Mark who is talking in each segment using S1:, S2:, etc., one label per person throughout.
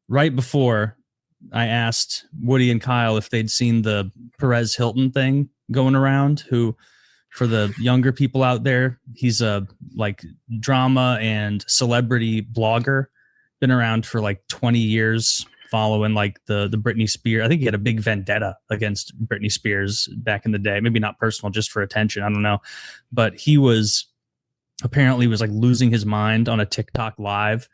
S1: right before I asked Woody and Kyle if they'd seen the Perez Hilton thing going around, who, for the younger people out there, he's a like drama and celebrity blogger, been around for like 20 years, following like the Britney Spears. I think he had a big vendetta against Britney Spears back in the day. Maybe not personal, just for attention. I don't know. But he was apparently like losing his mind on a TikTok live,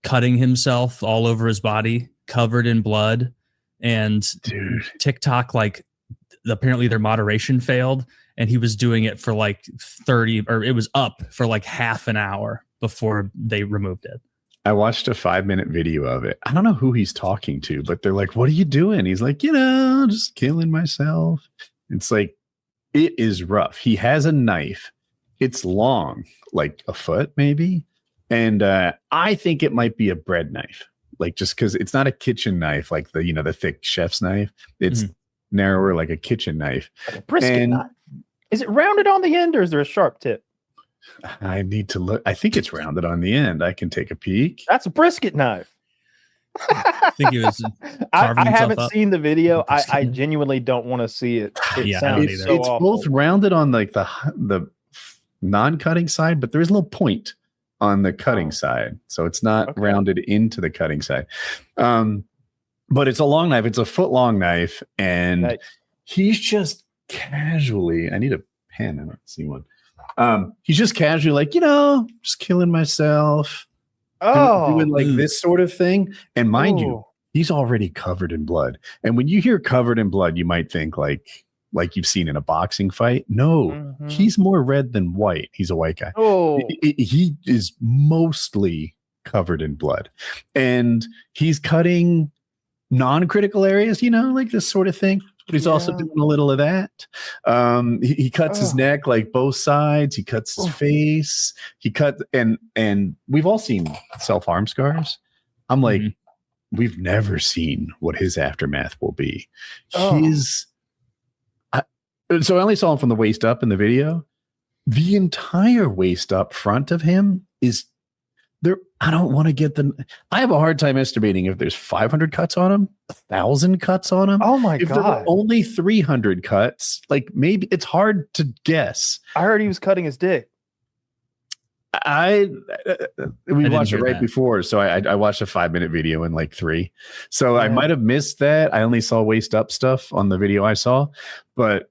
S1: cutting himself all over his body, covered in blood. And TikTok, like, apparently their moderation failed, and he was doing it for like 30, or it was up for like half an hour before they removed it.
S2: I watched a 5-minute video of it. I don't know who he's talking to, but they're like, what are you doing? He's like, just killing myself. It's like, it is rough. He has a knife. It's long, like a foot maybe. And I think it might be a bread knife, like, just because it's not a kitchen knife, like the thick chef's knife. It's narrower, like a kitchen knife.
S3: Like a brisket knife. Is it rounded on the end, or is there a sharp tip?
S2: I need to look. I think it's rounded on the end. I can take a peek.
S3: That's a brisket knife.
S1: I think it was.
S3: I haven't seen the video. I genuinely don't want to see it.
S2: It's both rounded on like the non-cutting side, but there's a little point on the cutting side, so it's not rounded into the cutting side. But it's a long knife. It's a foot-long knife, and he's just casually. I need a pen. I don't see one. He's just casually like, just killing myself. Doing like this sort of thing. And mind you, he's already covered in blood. And when you hear covered in blood, you might think like you've seen in a boxing fight. No, he's more red than white. He's a white guy. He is mostly covered in blood. And he's cutting non-critical areas, like this sort of thing. But he's also doing a little of that. He cuts his neck, like both sides. He cuts his face. He cut, and we've all seen self-harm scars. I'm like, we've never seen what his aftermath will be. So I only saw him from the waist up in the video. The entire waist up front of him is there. I don't want to get them. I have a hard time estimating if there's 500 cuts on him, 1,000 cuts on him.
S3: Oh my
S2: if
S3: God.
S2: There were only 300 cuts, like maybe it's hard to guess.
S3: I heard he was cutting his dick.
S2: We watched it right before. So I watched a 5-minute video in like 3. So I might have missed that. I only saw waist up stuff on the video I saw, but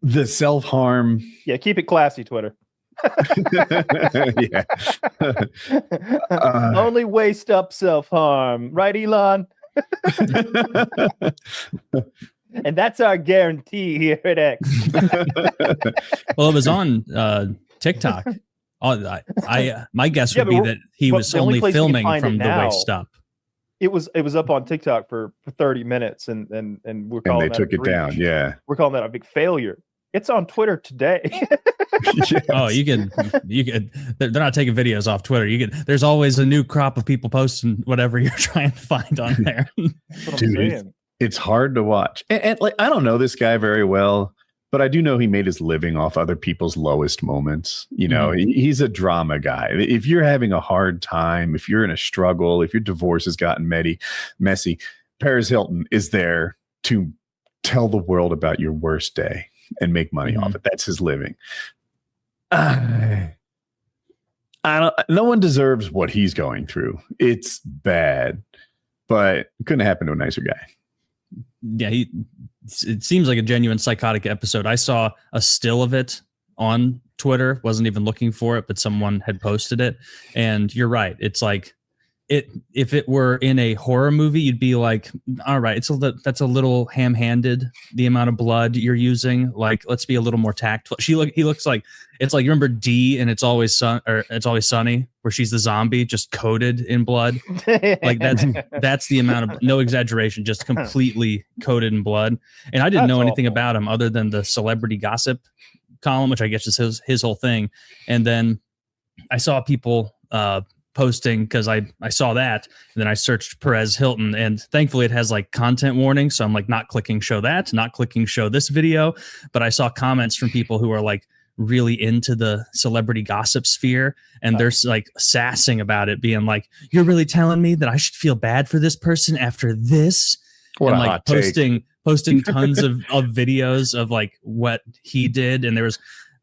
S2: the self-harm.
S3: Yeah. Keep it classy, Twitter. Only waist up self-harm, right, Elon? And that's our guarantee here at X.
S1: Well, it was on TikTok. My guess would be that he was only filming from the waist up.
S3: It was up on TikTok for 30 minutes, and we're calling
S2: they took it down. Yeah,
S3: we're calling that a big failure. It's on Twitter today.
S1: Yes. Oh, you can. They're not taking videos off Twitter. There's always a new crop of people posting whatever you're trying to find on there.
S2: Dude, it's hard to watch. And like, I don't know this guy very well, but I do know he made his living off other people's lowest moments. He's a drama guy. If you're having a hard time, if you're in a struggle, if your divorce has gotten messy, Perez Hilton is there to tell the world about your worst day and make money off it. That's his living. No one deserves what he's going through. It's bad, but it couldn't happen to a nicer guy.
S1: Yeah, it seems like a genuine psychotic episode. I saw a still of it on Twitter. Wasn't even looking for it, but someone had posted it. And you're right. It's like if it were in a horror movie, you'd be like, all right, that's a little ham-handed, the amount of blood you're using. Like, let's be a little more tactful. He looks like, it's like, you remember D and It's Always Sunny, where she's the zombie just coated in blood. Like that's the amount of, no exaggeration, just completely coated in blood. And I didn't know anything about him other than the celebrity gossip column, which I guess is his whole thing. And then I saw people posting, because I saw that, and then I searched Perez Hilton, and thankfully it has like content warning, so I'm like not clicking show that, not clicking show this video, but I saw comments from people who are like really into the celebrity gossip sphere, and they're like sassing about it, being like, "You're really telling me that I should feel bad for this person after this?"
S2: What
S1: and
S2: a
S1: like
S2: hot take.
S1: posting tons of videos of like what he did. And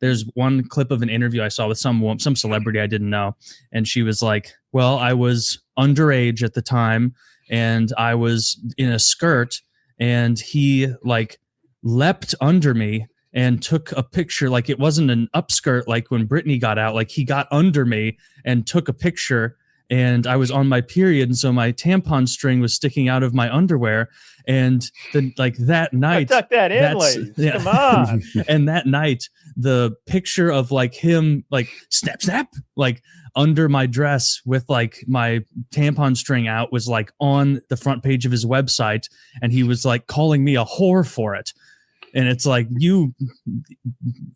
S1: there's one clip of an interview I saw with some celebrity I didn't know, and she was like, "Well, I was underage at the time, and I was in a skirt, and he like leapt under me and took a picture. Like it wasn't an upskirt like when Britney got out. Like he got under me and took a picture, and I was on my period, and so my tampon string was sticking out of my underwear. And then like that night,
S3: tuck that in, ladies. Yeah. Come on."
S1: And that night, the picture of like him like snap like under my dress with like my tampon string out was like on the front page of his website, and he was like calling me a whore for it. And it's like, all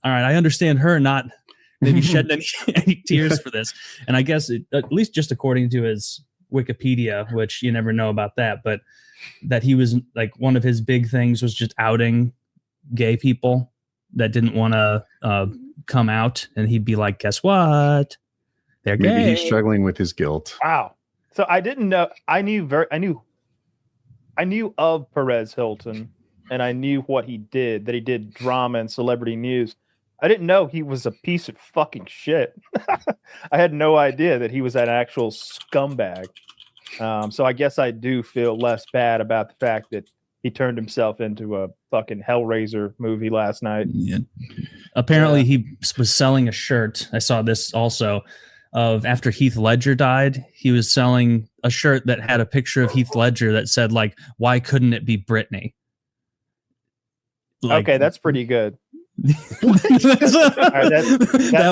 S1: right, I understand her not maybe shedding any tears for this. And I guess at least just according to his Wikipedia, which you never know about that, but that he was like, one of his big things was just outing gay people that didn't want to come out. And he'd be like, guess what? They're gay.
S2: Maybe he's struggling with his guilt.
S3: Wow. So I didn't know. I knew of Perez Hilton, and I knew what he did, that he did drama and celebrity news. I didn't know he was a piece of fucking shit. I had no idea that he was an actual scumbag. So I guess I do feel less bad about the fact that he turned himself into a fucking Hellraiser movie last night.
S1: Yeah. Apparently he was selling a shirt. I saw this also of after Heath Ledger died, he was selling a shirt that had a picture of Heath Ledger that said like, "Why couldn't it be Britney?" Like,
S3: okay, that's pretty good.
S1: That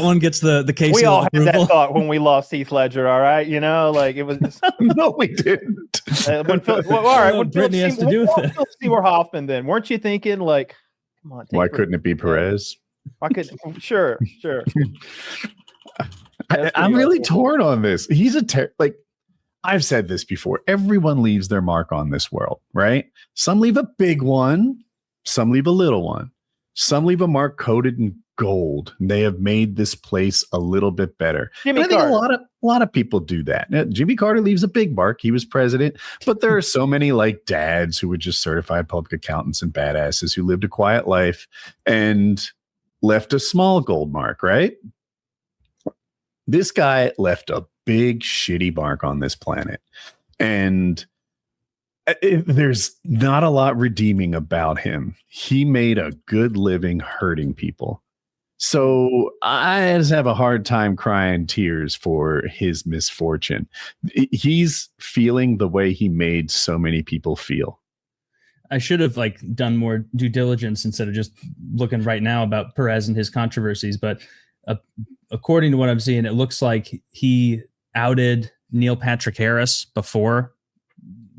S1: one gets the case.
S3: We all had that thought when we lost Heath Ledger. All right, you know, like it was.
S2: No, we didn't.
S3: When
S1: Britney has to do with it.
S3: Philip Seymour Hoffman, then weren't you thinking like, come on?
S2: Why couldn't it be Perez?
S3: Why couldn't? Sure.
S2: I'm really torn on this. He's like I've said this before. Everyone leaves their mark on this world, right? Some leave a big one. Some leave a little one. Some leave a mark coated in gold. They have made this place a little bit better.
S3: Jimmy
S2: I think
S3: Carter.
S2: a lot of people do that. Now, Jimmy Carter leaves a big mark. He was president, but there are so many like dads who were just certified public accountants and badasses who lived a quiet life and left a small gold mark, right? This guy left a big shitty mark on this planet, and there's not a lot redeeming about him. He made a good living hurting people. So I just have a hard time crying tears for his misfortune. He's feeling the way he made so many people feel.
S1: I should have like done more due diligence instead of just looking right now about Perez and his controversies. But according to what I'm seeing, it looks like he outed Neil Patrick Harris before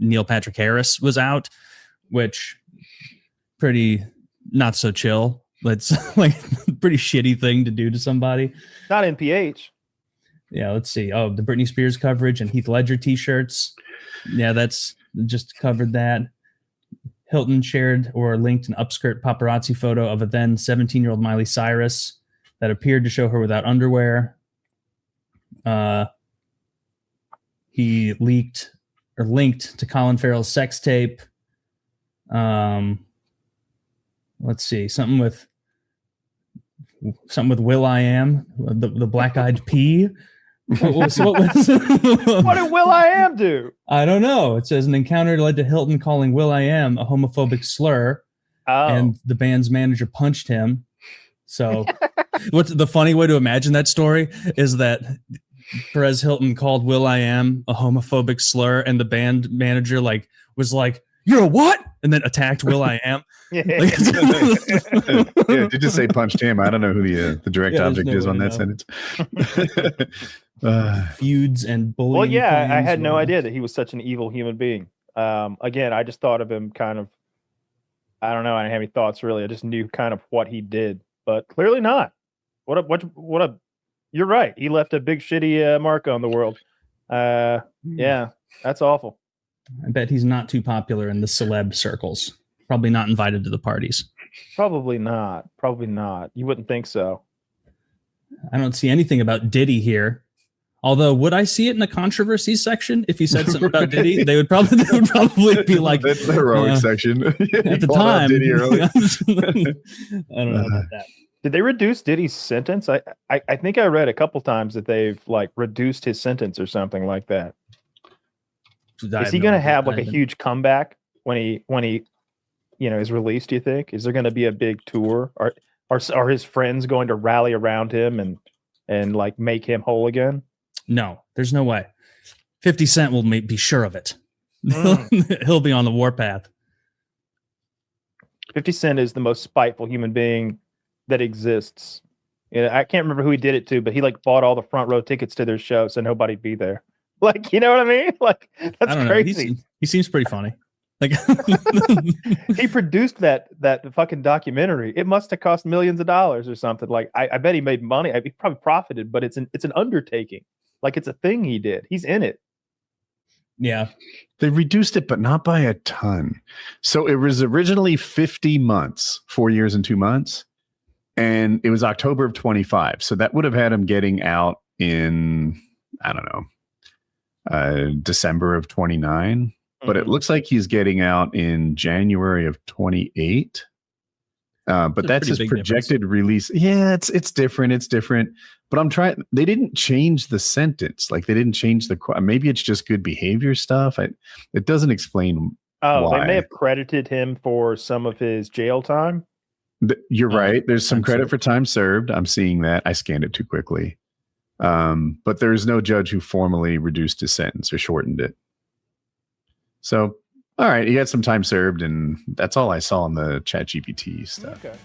S1: Neil Patrick Harris was out, which pretty not so chill. It's like pretty shitty thing to do to somebody.
S3: Not NPH.
S1: Yeah, let's see. Oh, the Britney Spears coverage and Heath Ledger t-shirts. Yeah, that's just covered that. Hilton shared or linked an upskirt paparazzi photo of a then 17-year-old Miley Cyrus that appeared to show her without underwear. He leaked or linked to Colin Farrell's sex tape. Let's see, something with Will.i.am, the black-eyed pea. What
S3: did Will.i.am do?
S1: I don't know. It says an encounter led to Hilton calling Will.i.am a homophobic slur, and the band's manager punched him. So, what's the funny way to imagine that story is that Perez Hilton called Will.i.am a homophobic slur, and the band manager like was like, "You're a what?" and then attacked Will.i.am.
S2: Yeah, did you say punched him? I don't know who the direct object is on that sentence.
S1: Feuds and bullying.
S3: Well, yeah, I had no idea that he was such an evil human being. Again, I just thought of him kind of, I don't know. I didn't have any thoughts really. I just knew kind of what he did, but clearly not. What a, you're right. He left a big shitty mark on the world. Yeah, that's awful.
S1: I bet he's not too popular in the celeb circles. Probably not invited to the parties.
S3: Probably not. You wouldn't think so.
S1: I don't see anything about Diddy here. Although, would I see it in the controversy section if he said something about Diddy? They would probably be like,
S2: that's the heroic section.
S1: At the time.
S2: Diddy early.
S1: I don't know about that.
S3: Did they reduce Diddy's sentence? I think I read a couple times that they've like reduced his sentence or something like that. Is he going to have like a huge comeback when he is released? Do you think? Is there going to be a big tour? Are his friends going to rally around him and like make him whole again?
S1: No, there's no way. 50 Cent will be sure of it. He'll be on the warpath.
S3: 50 Cent is the most spiteful human being that exists. I can't remember who he did it to, but he like bought all the front row tickets to their show so nobody'd be there. Like, you know what I mean? Like, that's crazy.
S1: He seems pretty funny. Like,
S3: he produced that fucking documentary. It must have cost millions of dollars or something. Like, I bet he made money. He probably profited, but it's an undertaking. Like, it's a thing he did. He's in it.
S1: Yeah.
S2: They reduced it, but not by a ton. So it was originally 50 months, 4 years and 2 months. And it was October of 25. So that would have had him getting out in, I don't know, December of 29. But it looks like he's getting out in January of 28. But that's his projected release. Yeah, it's different. It's different. But they didn't change the sentence. Like they didn't change maybe it's just good behavior stuff. It doesn't explain why.
S3: They may have credited him for some of his jail time.
S2: You're right. There's some credit for time served. I'm seeing that. I scanned it too quickly. But there's no judge who formally reduced his sentence or shortened it. So, all right, he had some time served, and that's all I saw in the ChatGPT stuff.
S3: Okay.